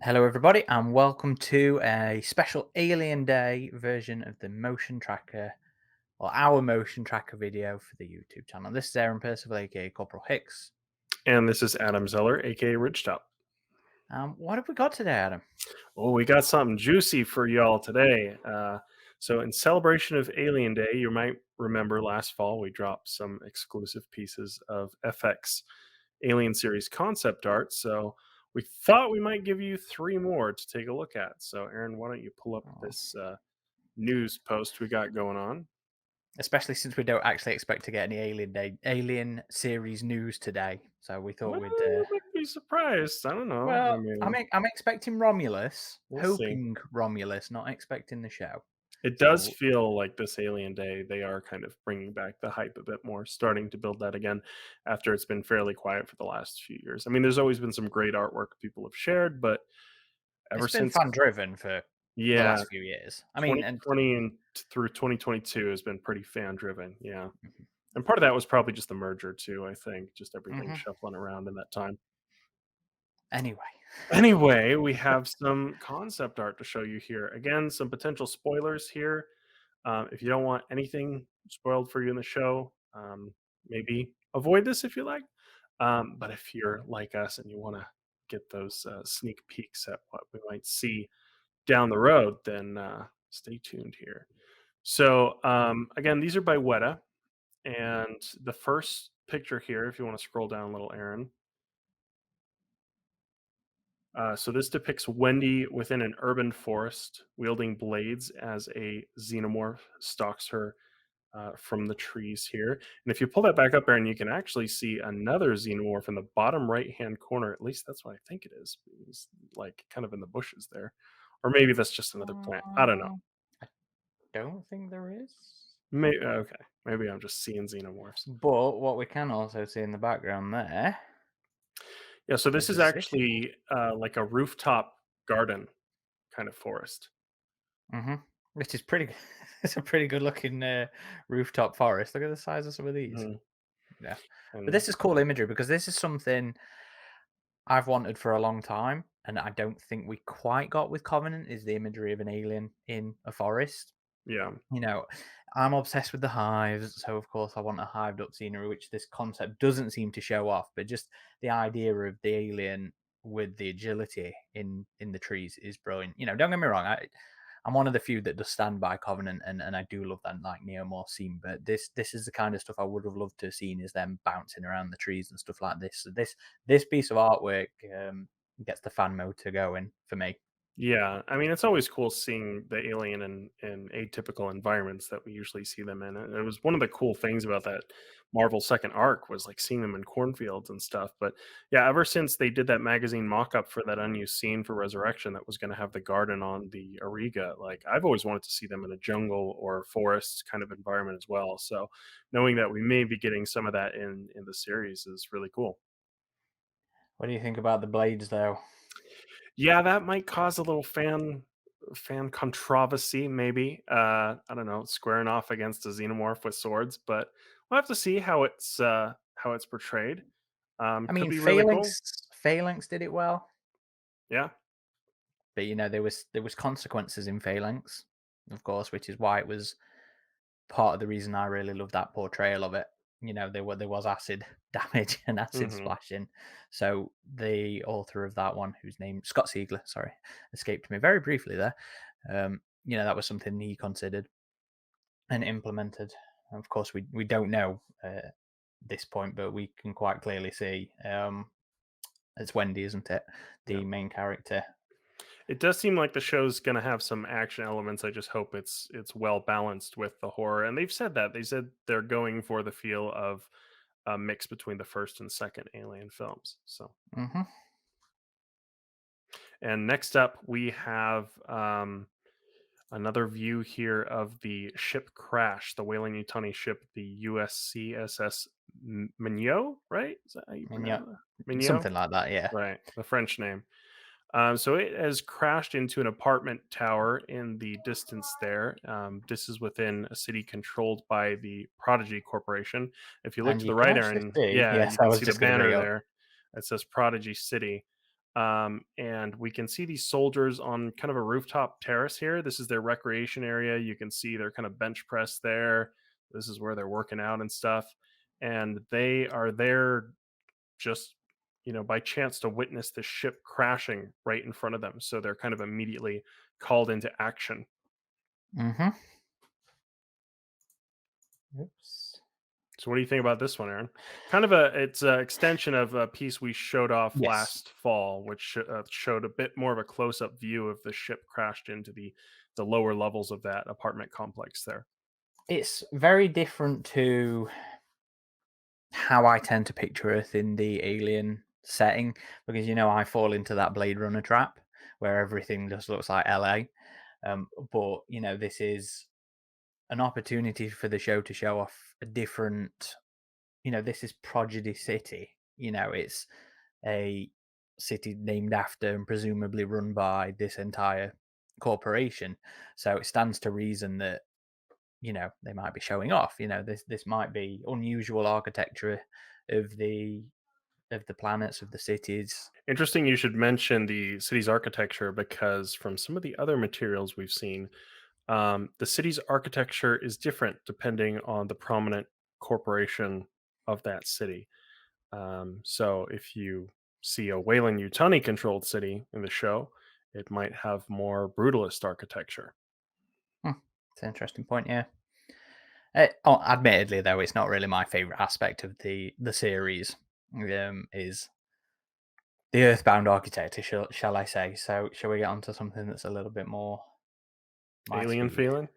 Hello, everybody, and welcome to a special Alien Day version of the motion tracker, or our motion tracker video for the YouTube channel. This is Aaron Percival, aka Corporal Hicks. And this is Adam Zeller, aka Ridgetop. What have we got today, Adam? Oh, we got something juicy for y'all today. So, in celebration of Alien Day, you might remember last fall we dropped some exclusive pieces of FX Alien series concept art. So, we thought we might give you three more to take a look at. So, Aaron, why don't you pull up Oh, this news post we got going on? especially since we don't actually expect to get any Alien series news today, so we thought Well, we'd. you might be surprised. I don't know. I Well, mean, I'm expecting Romulus, we'll see. hoping Romulus, not expecting the show. It does So feel like this Alien Day, they are kind of bringing back the hype a bit more, starting to build that again after it's been fairly quiet for the last few years. I mean, there's always been some great artwork people have shared, but ever it's been since, fan driven for the yeah, last few years. I mean, and 2020 and through 2022 has been pretty fan driven. Yeah. mhm, And part of that was probably just the merger, too, I think, just everything mhm. shuffling around in that time. Anyway, Anyway, we have some concept art to show you here. Again, some potential spoilers here. If you don't want anything spoiled for you in the show, maybe avoid this if you like. But if you're like us and you want to get those sneak peeks at what we might see down the road, then stay tuned here. So, again, these are by Weta. And the first picture here, if you want to scroll down a little, Aaron. So this depicts Wendy within an urban forest wielding blades as a xenomorph stalks her from the trees here. And if you pull that back up, Aaron, you can actually see another xenomorph in the bottom right-hand corner. At least that's what I think it is. He's like kind of in the bushes there, or maybe that's just another plant. I don't know. I don't think there is. Okay, maybe I'm just seeing xenomorphs. But what we can also see in the background there Yeah, so this is a is city. actually like a rooftop garden kind of forest. hmm Which is pretty. It's a pretty good looking rooftop forest. Look at the size of some of these. Mhm. Yeah, but And this is cool imagery because this is something I've wanted for a long time, and I don't think we quite got with Covenant. Is the imagery of an alien in a forest? yeah, You know, I'm obsessed with the hives, so of course I want a hived up scenery, which this concept doesn't seem to show off. But just the idea of the alien with the agility in the trees is brilliant. Don't get me wrong, I'm one of the few that does stand by Covenant, and I do love that like Neomorph scene. But this is the kind of stuff I would have loved to have seen is them bouncing around the trees and stuff like this. So this piece of artwork gets the fan motor going for me. yeah. I mean, it's always cool seeing the alien in atypical environments that we usually see them in. And it was one of the cool things about that Marvel second arc was like seeing them in cornfields and stuff. But yeah, ever since they did that magazine mock-up for that unused scene for Resurrection that was going to have the garden on the Ariga, like I've always wanted to see them in a jungle or forest kind of environment as well. So knowing that we may be getting some of that in the series is really cool. What do you think about the blades, though? Yeah, that might cause a little fan controversy, maybe. I don't know, squaring off against a xenomorph with swords, but we'll have to see how it's portrayed. I Could mean, be really cool. Phalanx did it well, Yeah, but there was consequences in Phalanx, of course, which is why it was part of the reason I really loved that portrayal of it. There was acid damage and acid hmm splashing. So the author of that one, whose name Scott Siegler, sorry, escaped me very briefly there. That was something he considered and implemented. Of course, we don't know this point, but we can quite clearly see it's Wendy, isn't it? yeah. The main character. It does seem like the show's gonna have some action elements. I just hope it's well balanced with the horror. And they've said that. They said they're going for the feel of a mix between the first and second Alien films. So, hmm and next up we have another view here of the ship crash, the Weyland-Yutani ship, the USCSS Mignot, right? Is that how you I mean, yeah, pronounce it? Mignot? something like that. Yeah. Right, the French name. So it has crashed into an apartment tower in the distance there. This is within a city controlled by the Prodigy Corporation. If you look And to you the can right, actually Aaron, see. yeah, Yes, you I can was see the just going to banner bring up. there. It says Prodigy City. And we can see these soldiers on kind of a rooftop terrace here. This is their recreation area. You can see their kind of bench press there. This is where they're working out and stuff. And they are there just, by chance to witness the ship crashing right in front of them. So they're kind of immediately called into action. Mhm. Oops. So what do you think about this one, Aaron? Kind of it's an extension of a piece we showed off Yes. last fall, which showed a bit more of a close up view of the ship crashed into the lower levels of that apartment complex there. It's very different to how I tend to picture Earth in the Alien setting because I fall into that Blade Runner trap where everything just looks like LA. But this is an opportunity for the show to show off a different. This is Prodigy City. It's a city named after and presumably run by this entire corporation. So it stands to reason that they might be showing off. This might be unusual architecture of the planets, of the cities. Interesting you should mention the city's architecture because from some of the other materials we've seen, the city's architecture is different depending on the prominent corporation of that city. So if you see a Wayland Yutani controlled city in the show, it might have more brutalist architecture. Hmm, it's an interesting point. Yeah. Admittedly, though, it's not really my favorite aspect of the series. Is the Earthbound architecture, shall I say? So, shall we get onto something that's a little bit more my Alien speed? feeling.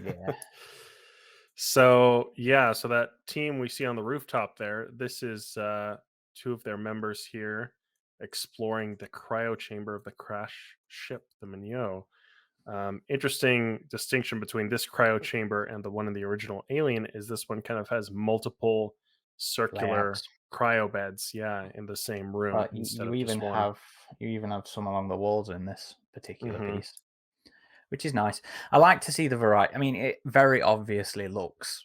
Yeah, So yeah, so that team we see on the rooftop there, this is two of their members here exploring the cryo chamber of the crash ship, the Minot. Interesting distinction between this cryo chamber and the one in the original Alien is this one kind of has multiple circular layouts. cryo beds, yeah, in the same room But instead you of just even one. have some along the walls in this particular Hmm. piece, which is nice. I like to see the variety. I mean, it very obviously looks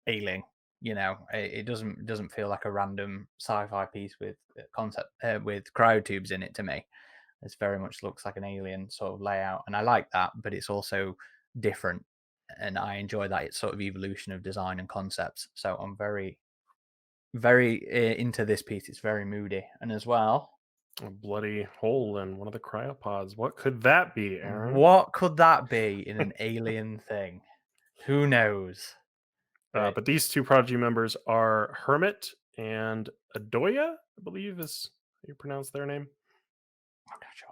alien. It doesn't feel like a random sci-fi piece with concept with cryotubes in it to me. It very much looks like an alien sort of layout, and I like that. But it's also different, and I enjoy that it's sort of evolution of design and concepts. So I'm very into this piece. It's very moody, and as well, A bloody hole in one of the cryopods. What could that be, Aaron? what could that be in an alien thing? Who knows? But But these two prodigy members are Hermit and Adoya, I believe is how you pronounce their name. I'm not sure.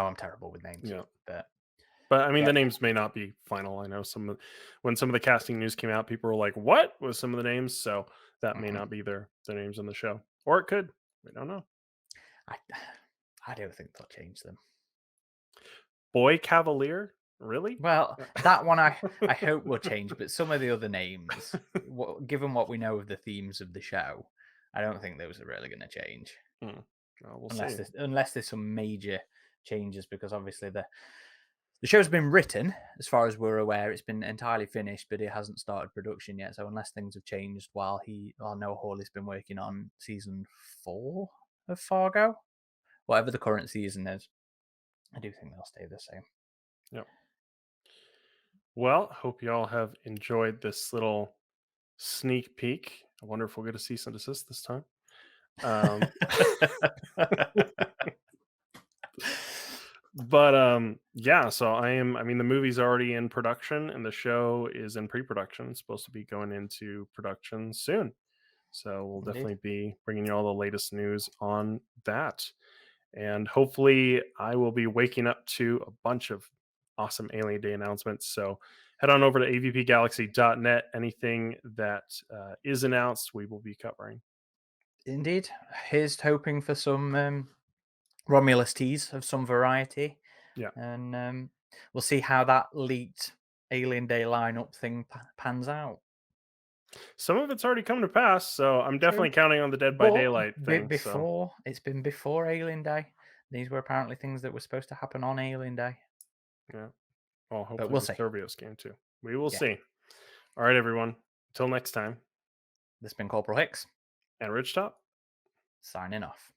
I'm terrible with names, Yeah. but But I mean, yeah. the names may not be final. I know when some of the casting news came out, people were like, "What?" with some of the names, so that may Mhm. not be their names in the show, or it could. We don't know. I I don't think they'll change them. Boy Cavalier, really? Well, that one I hope will change, but some of the other names, given what we know of the themes of the show, I don't think those are really going to change Hmm. Well, we'll unless see. there's some major changes because obviously the show's been written as far as we're aware. It's been entirely finished, but it hasn't started production yet. So unless things have changed while Noah Hawley's been working on season 4 of Fargo, whatever the current season is, I do think they'll stay the same. Yep. Well, hope you all have enjoyed this little sneak peek. I wonder if we'll get a cease and desist this time. Um, but yeah, so I mean the movie's already in production and the show is in pre-production. It's supposed to be going into production soon. So we'll Indeed. definitely be bringing you all the latest news on that. And hopefully I will be waking up to a bunch of awesome Alien Day announcements. So head on over to avpgalaxy.net. Anything that is announced, we will be covering. Indeed. Here's hoping for some Romulus teas of some variety, Yeah. and we'll see how that leaked Alien Day lineup thing pans out. Some of it's already come to pass, so I'm True, definitely counting on the Dead by but Daylight thing. So before it's been before Alien Day. These were apparently things that were supposed to happen on Alien Day, yeah. Well, but hopefully we'll with see. Corvios game too. We will Yeah, see. All right, everyone. Until next time. this has been Corporal Hicks And Rich Top. signing off.